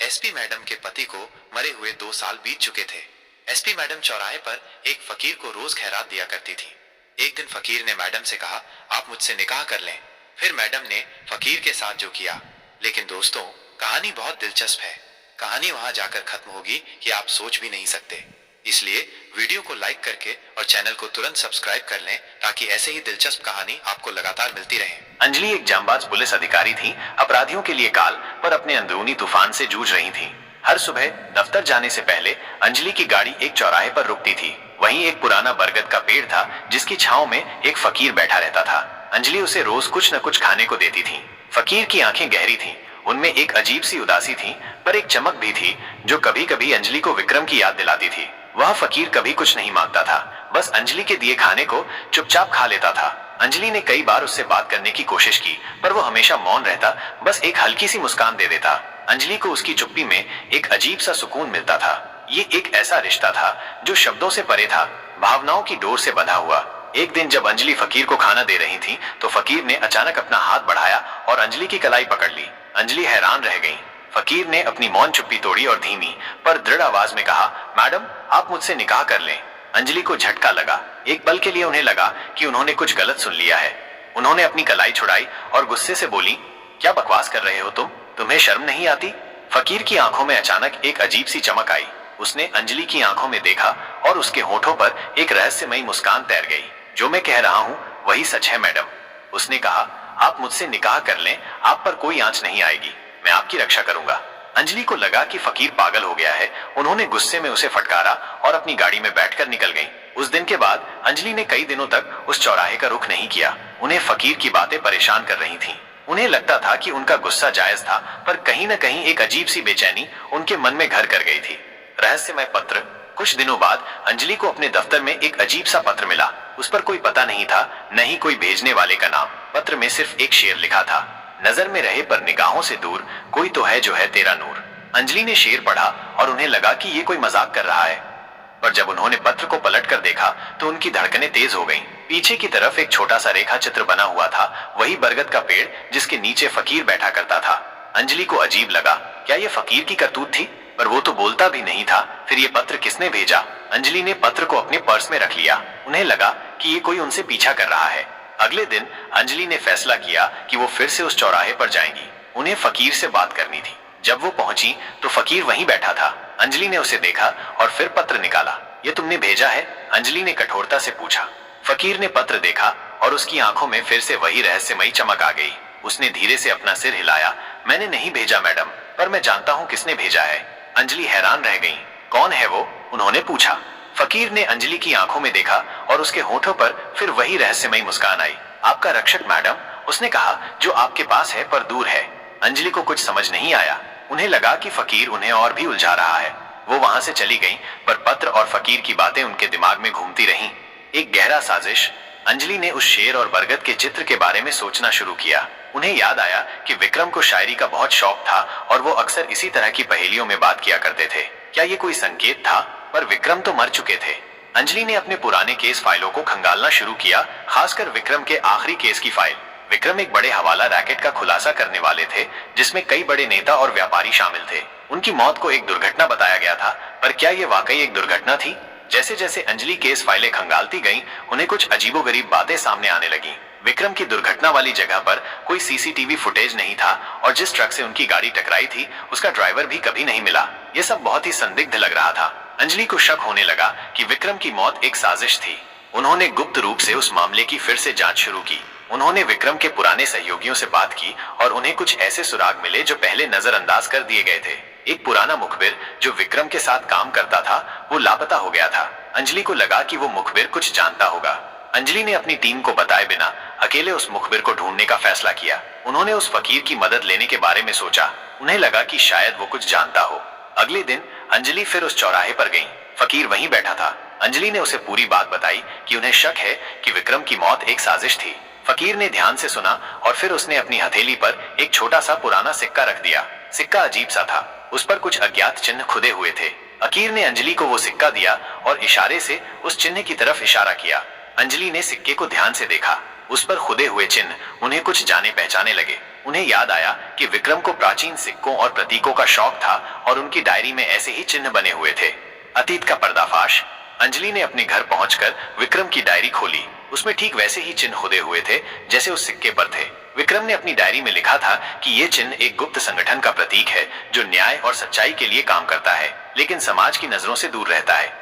SP madam के पति को मरे हुए 2 साल बीत चुके थे। एसपी मैडम चौराहे पर एक फकीर को रोज खैरात दिया करती थी। एक दिन फकीर ने मैडम से कहा, आप मुझसे निकाह कर लें। फिर मैडम ने फकीर के साथ जो किया। लेकिन दोस्तों, कहानी बहुत दिलचस्प है। कहानी वहां जाकर खत्म होगी कि आप सोच भी नहीं सकते। इसलिए वीडियो को लाइक करके और चैनल को तुरंत सब्सक्राइब कर लें ताकि ऐसे ही दिलचस्प कहानी आपको लगातार मिलती रहे। अंजलि एक जांबाज पुलिस अधिकारी थी। अपराधियों के लिए काल पर अपने अंदरूनी तूफान से जूझ रही थी। हर सुबह दफ्तर जाने से पहले अंजलि की गाड़ी एक चौराहे पर रुकती थी। वहीं एक पुराना बरगद का पेड़ था जिसकी छांव में एक फकीर बैठा रहता था। अंजलि उसे रोज कुछ न कुछ खाने को देती थी। फकीर की आंखें गहरी थीं, उनमें एक अजीब सी उदासी थी, पर एक चमक भी थी जो कभी कभी अंजलि को विक्रम की याद दिलाती थी। वह फकीर कभी कुछ नहीं मांगता था, बस अंजलि के दिए खाने को चुपचाप खा लेता था। अंजलि ने कई बार उससे बात करने की कोशिश की, पर वो हमेशा मौन रहता, बस एक हल्की सी मुस्कान दे देता। अंजलि को उसकी चुप्पी में एक अजीब सा सुकून मिलता था। ये एक ऐसा रिश्ता था जो शब्दों से परे था, भावनाओं की डोर से बंधा हुआ। एक दिन जब अंजलि फकीर को खाना दे रही थी तो फकीर ने अचानक अपना हाथ बढ़ाया और अंजलि की कलाई पकड़ ली। अंजलि हैरान रह गई। फकीर ने अपनी मौन चुप्पी तोड़ी और धीमी पर दृढ़ आवाज में कहा, मैडम, आप मुझसे निकाह कर लें। अंजलि को झटका लगा। एक पल के लिए उन्हें लगा कि उन्होंने कुछ गलत सुन लिया है। उन्होंने अपनी कलाई छुड़ाई और गुस्से से बोली, क्या बकवास कर रहे हो तुम? तुम्हें शर्म नहीं आती? फकीर की आंखों में अचानक एक अजीब सी चमक आई। उसने अंजलि की आंखों में देखा और उसके होठों पर एक रहस्यमयी मुस्कान तैर गई। जो मैं कह रहा हूं वही सच है मैडम, उसने कहा। आप मुझसे निकाह कर लें, आप पर कोई आंच नहीं आएगी, मैं आपकी रक्षा करूंगा। अंजलि को लगा कि फकीर पागल हो गया है। उन्होंने गुस्से में उसे फटकारा और अपनी गाड़ी में बैठकर निकल गईं। उस दिन के बाद अंजलि ने कई दिनों तक उस चौराहे का रुख नहीं किया। उन्हें फकीर की बातें परेशान कर रही थीं। उन्हें लगता था कि उनका गुस्सा जायज था, पर कहीं न कहीं एक अजीब सी बेचैनी उनके मन में घर कर गई थी। रहस्यमय पत्र। कुछ दिनों बाद अंजलि को अपने दफ्तर में एक अजीब सा पत्र मिला। उस पर कोई पता नहीं था, न ही कोई भेजने वाले का नाम। पत्र में सिर्फ एक शेर लिखा था, नजर में रहे पर निगाहों से दूर, कोई तो है जो है तेरा नूर। अंजलि ने शेर पढ़ा और उन्हें लगा कि ये कोई मजाक कर रहा है, पर जब उन्होंने पत्र को पलटकर देखा तो उनकी धड़कनें तेज हो गईं। पीछे की तरफ एक छोटा सा रेखा चित्र बना हुआ था, वही बरगद का पेड़ जिसके नीचे फकीर बैठा करता था। अंजलि को अजीब लगा, क्या ये फकीर की करतूत थी? पर वो तो बोलता भी नहीं था। फिर ये पत्र किसने भेजा? अंजलि ने पत्र को अपने पर्स में रख लिया। उन्हें लगा कि ये कोई उनसे पीछा कर रहा है। अगले दिन अंजलि ने फैसला किया कि वो फिर से उस चौराहे पर जाएंगी। उन्हें फकीर से बात करनी थी। जब वो पहुंची तो फकीर वहीं बैठा था। अंजलि ने उसे देखा और फिर पत्र निकाला। ये तुमने भेजा है? अंजलि ने कठोरता से पूछा। फकीर ने पत्र देखा और उसकी आंखों में फिर से वही रहस्यमयी चमक आ गई। उसने धीरे से अपना सिर हिलाया। मैंने नहीं भेजा मैडम, पर मैं जानता हूँ किसने भेजा है। अंजलि हैरान रह गई। कौन है वो? उन्होंने पूछा। फकीर ने अंजलि की आंखों में देखा और उसके होठों पर फिर वही रहस्यमयी मुस्कान आई। आपका रक्षक मैडम, उसने कहा, जो आपके पास है पर दूर है। अंजलि को कुछ समझ नहीं आया। उन्हें लगा कि फकीर उन्हें और भी उलझा रहा है। वो वहां से चली गईं, पर पत्र और फकीर की बातें उनके दिमाग में घूमती रहीं। एक गहरा साजिश। अंजलि ने उस शेर और बरगद के चित्र के बारे में सोचना शुरू किया। उन्हें याद आया कि विक्रम को शायरी का बहुत शौक था और वो अक्सर इसी तरह की पहेलियों में बात किया करते थे। क्या ये कोई संकेत था? पर विक्रम तो मर चुके थे। अंजलि ने अपने पुराने केस फाइलों को खंगालना शुरू किया, खासकर विक्रम के आखिरी केस की फाइल। विक्रम एक बड़े हवाला रैकेट का खुलासा करने वाले थे जिसमें कई बड़े नेता और व्यापारी शामिल थे। उनकी मौत को एक दुर्घटना बताया गया था, पर क्या ये वाकई एक दुर्घटना थी? जैसे जैसे अंजलि केस फाइलें खंगालती गईं, उन्हें कुछ अजीबोगरीब बातें सामने आने लगीं। विक्रम की दुर्घटना वाली जगह पर कोई सीसीटीवी फुटेज नहीं था और जिस ट्रक से उनकी गाड़ी टकराई थी उसका ड्राइवर भी कभी नहीं मिला। ये सब बहुत ही संदिग्ध लग रहा था। अंजलि को शक होने लगा कि विक्रम की मौत एक साजिश थी। उन्होंने गुप्त रूप से उस मामले की फिर से जांच शुरू की। उन्होंने विक्रम के पुराने सहयोगियों से बात की और उन्हें कुछ ऐसे सुराग मिले जो पहले नजरअंदाज कर दिए गए थे। एक पुराना मुखबिर जो विक्रम के साथ काम करता था, वो लापता हो गया था। अंजलि को लगा कि वो मुखबिर कुछ जानता होगा। अंजलि ने अपनी टीम को बताए बिना अकेले उस मुखबिर को ढूंढने का फैसला किया। उन्होंने उस फकीर की मदद लेने के बारे में सोचा। उन्हें लगा कि शायद वो कुछ जानता हो। अगले दिन अंजलि फिर उस चौराहे पर गई। फकीर वहीं बैठा था। अंजलि ने उसे पूरी बात बताई कि उन्हें शक है कि विक्रम की मौत एक साजिश थी। फकीर ने ध्यान से सुना और फिर उसने अपनी हथेली पर एक छोटा सा पुराना सिक्का रख दिया। सिक्का अजीब सा था, उस पर कुछ अज्ञात चिन्ह खुदे हुए थे। फकीर ने अंजलि को वो सिक्का दिया और इशारे से उस चिन्ह की तरफ इशारा किया। अंजलि ने सिक्के को ध्यान से देखा। उस पर खुदे हुए चिन्ह उन्हें कुछ जाने पहचाने लगे। उन्हें याद आया कि विक्रम को प्राचीन सिक्कों और प्रतीकों का शौक था और उनकी डायरी में ऐसे ही चिन्ह बने हुए थे। अतीत का पर्दाफाश। अंजलि ने अपने घर पहुंचकर विक्रम की डायरी खोली। उसमें ठीक वैसे ही चिन्ह खुदे हुए थे जैसे उस सिक्के पर थे। विक्रम ने अपनी डायरी में लिखा था कि ये चिन्ह एक गुप्त संगठन का प्रतीक है जो न्याय और सच्चाई के लिए काम करता है, लेकिन समाज की नजरों से दूर रहता है।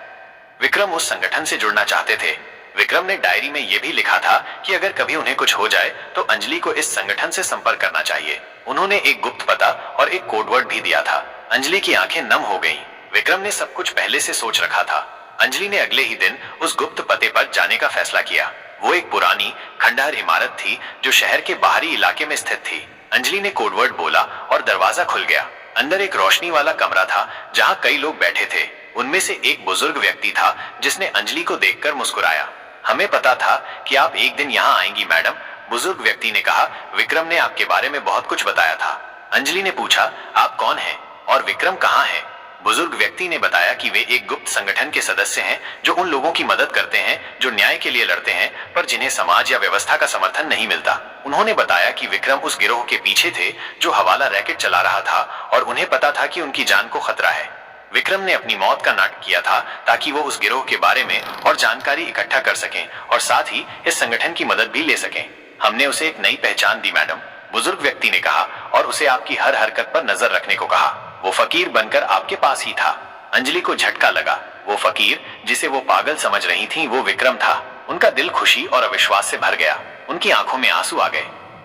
विक्रम उस संगठन से जुड़ना चाहते थे। विक्रम ने डायरी में यह भी लिखा था कि अगर कभी उन्हें कुछ हो जाए तो अंजलि को इस संगठन से संपर्क करना चाहिए। उन्होंने एक गुप्त पता और एक कोडवर्ड भी दिया था। अंजलि की आंखें नम हो गईं। विक्रम ने सब कुछ पहले से सोच रखा था। अंजलि ने अगले ही दिन उस गुप्त पते पर जाने का फैसला किया। वो एक पुरानी खंडहर इमारत थी जो शहर के बाहरी इलाके में स्थित थी। अंजलि ने कोडवर्ड बोला और दरवाजा खुल गया। अंदर एक रोशनी वाला कमरा था जहां कई लोग बैठे थे। उनमें से एक बुजुर्ग व्यक्ति था जिसने अंजलि को देखकर मुस्कुराया। हमें पता था कि आप एक दिन यहाँ आएंगी मैडम, बुजुर्ग व्यक्ति ने कहा। विक्रम ने आपके बारे में बहुत कुछ बताया था। अंजलि ने पूछा, आप कौन हैं और विक्रम कहाँ है? बुजुर्ग व्यक्ति ने बताया कि वे एक गुप्त संगठन के सदस्य हैं जो उन लोगों की मदद करते हैं जो न्याय के लिए लड़ते हैं पर जिन्हें समाज या व्यवस्था का समर्थन नहीं मिलता। उन्होंने बताया कि विक्रम उस गिरोह के पीछे थे जो हवाला रैकेट चला रहा था और उन्हें पता था कि उनकी जान को खतरा है। विक्रम ने अपनी मौत का नाटक किया था ताकि वो उस गिरोह के बारे में और जानकारी इकट्ठा कर सकें और साथ ही इस संगठन की मदद भी ले सकें। हमने उसे एक नई पहचान दी मैडम, बुजुर्ग व्यक्ति ने कहा, और उसे आपकी हर हरकत पर नजर रखने को कहा। वो फकीर बनकर आपके पास ही था। अंजलि को झटका लगा। वो फकीर जिसे वो पागल समझ रही थी वो विक्रम था। उनका दिल खुशी और अविश्वास से भर गया। उनकी आंखों में आंसू आ गए।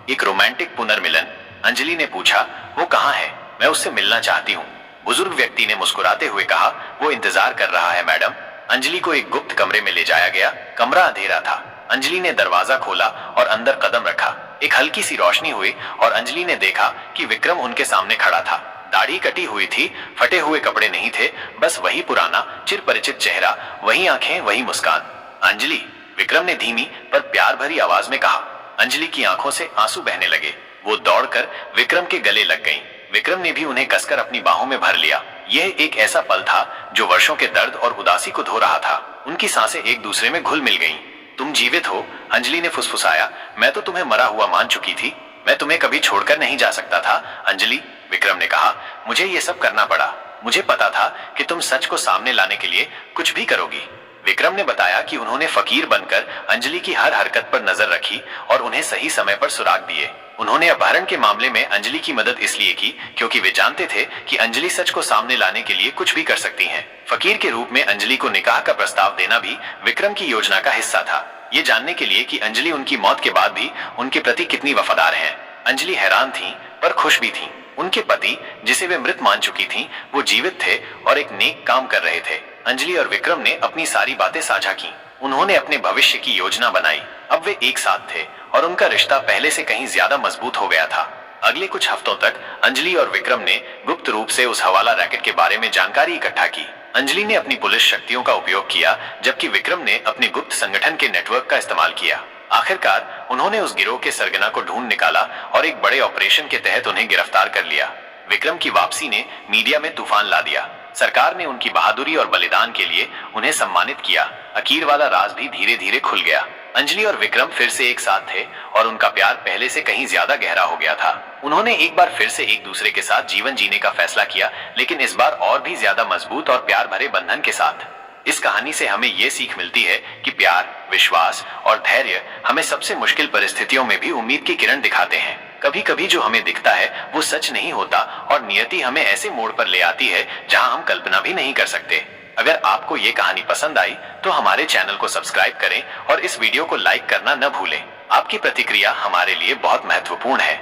एक रोमांटिक पुनर्मिलन। अंजलि ने पूछा, वो कहाँ है? मैं उससे मिलना चाहती हूँ। बुजुर्ग व्यक्ति ने मुस्कुराते हुए कहा, वो इंतजार कर रहा है मैडम। अंजलि को एक गुप्त कमरे में ले जाया गया। कमरा अंधेरा था। अंजलि ने दरवाजा खोला और अंदर कदम रखा। एक हल्की सी रोशनी हुई और अंजलि ने देखा कि विक्रम उनके सामने खड़ा था। दाढ़ी कटी हुई थी, फटे हुए कपड़े नहीं थे, बस वही पुराना चिर परिचित चेहरा, वही आंखें, वही मुस्कान। अंजलि, विक्रम ने धीमी पर प्यार भरी आवाज में कहा। अंजलि की आंखों से आंसू बहने लगे। वो दौड़कर विक्रम के गले लग गईं। विक्रम ने भी उन्हें कसकर अपनी बाहों में भर लिया। यह एक ऐसा पल था जो वर्षों के दर्द और उदासी को धो रहा था। उनकी सांसें एक दूसरे में घुल मिल गईं। तुम जीवित हो? अंजलि ने फुसफुसाया। मैं तो तुम्हें मरा हुआ मान चुकी थी। मैं तुम्हें कभी छोड़कर नहीं जा सकता था अंजलि, विक्रम ने कहा। मुझे ये सब करना पड़ा। मुझे पता था कि तुम सच को सामने लाने के लिए कुछ भी करोगी। विक्रम ने बताया कि उन्होंने फकीर बनकर अंजलि की हर हरकत पर नजर रखी और उन्हें सही समय पर सुराग दिए। उन्होंने अपहरण के मामले में अंजलि की मदद इसलिए की क्योंकि वे जानते थे कि अंजलि सच को सामने लाने के लिए कुछ भी कर सकती हैं। फकीर के रूप में अंजलि को निकाह का प्रस्ताव देना भी विक्रम की योजना का हिस्सा था, ये जानने के लिए कि अंजलि उनकी मौत के बाद भी उनके प्रति कितनी वफादार है। अंजलि हैरान थी पर खुश भी थी। उनके पति, जिसे वे मृत मान चुकी थीं, वो जीवित थे और एक नेक काम कर रहे थे। अंजलि और विक्रम ने अपनी सारी बातें साझा की। उन्होंने अपने भविष्य की योजना बनाई। अब वे एक साथ थे और उनका रिश्ता पहले से कहीं ज्यादा मजबूत हो गया था। अगले कुछ हफ्तों तक अंजलि और विक्रम ने गुप्त रूप से उस हवाला रैकेट के बारे में जानकारी इकट्ठा की। अंजलि ने अपनी पुलिस शक्तियों का उपयोग किया जबकि विक्रम ने अपने गुप्त संगठन के नेटवर्क का इस्तेमाल किया। आखिरकार उन्होंने उस गिरोह के सरगना को ढूंढ निकाला और एक बड़े ऑपरेशन के तहत उन्हें गिरफ्तार कर लिया। विक्रम की वापसी ने मीडिया में तूफान ला दिया। सरकार ने उनकी बहादुरी और बलिदान के लिए उन्हें सम्मानित किया। अकीर वाला राज भी धीरे धीरे खुल गया। अंजलि और विक्रम फिर से एक साथ थे और उनका प्यार पहले से कहीं ज्यादा गहरा हो गया था। उन्होंने एक बार फिर से एक दूसरे के साथ जीवन जीने का फैसला किया, लेकिन इस बार और भी ज्यादा मजबूत और प्यार भरे बंधन के साथ। इस कहानी से हमें ये सीख मिलती है कि प्यार, विश्वास और धैर्य हमें सबसे मुश्किल परिस्थितियों में भी उम्मीद की किरण दिखाते हैं। कभी कभी जो हमें दिखता है वो सच नहीं होता और नियति हमें ऐसे मोड़ पर ले आती है जहां हम कल्पना भी नहीं कर सकते। अगर आपको ये कहानी पसंद आई तो हमारे चैनल को सब्सक्राइब करें और इस वीडियो को लाइक करना न भूलें। आपकी प्रतिक्रिया हमारे लिए बहुत महत्वपूर्ण है।